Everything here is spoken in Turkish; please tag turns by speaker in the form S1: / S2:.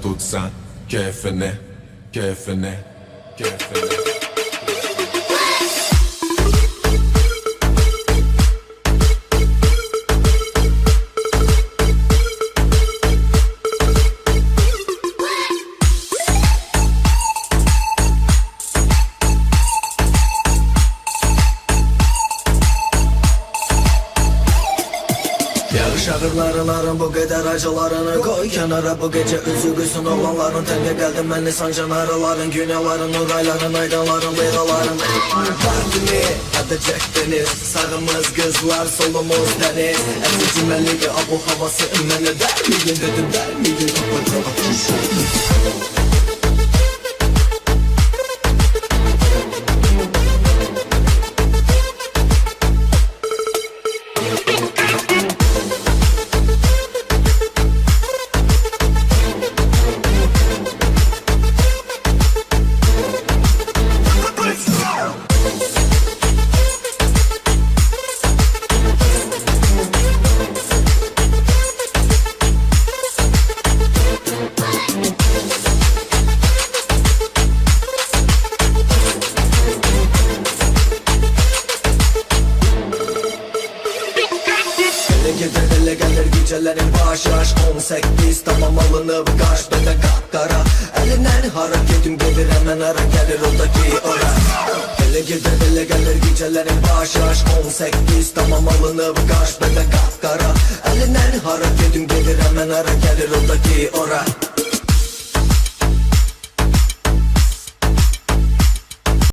S1: tutsan keyfine, keyfine, keyfine.
S2: Yağış ağırlarıların bu kadar acılarını koy kenara. Bu gece üzülgüsün olanların tenge geldim beni sancan araların. Günahların, urayların, aydanların, liraların. Partini edecek deniz, sağımız kızlar, solumuz deniz. Eski cümleliği abu havası emmeni der miyin dedim der miyin kapatı atış. Ele gelir gecelerin başaş 18 tamam alınıp kaç bende kapkara. Elinden hareketim gelir hemen ara gelir oradaki ora. Ele gelir gecelerin başaş 18 tamam alınıp kaç bende kapkara. Elinden hareketim gelir hemen ara gelir oradaki ora.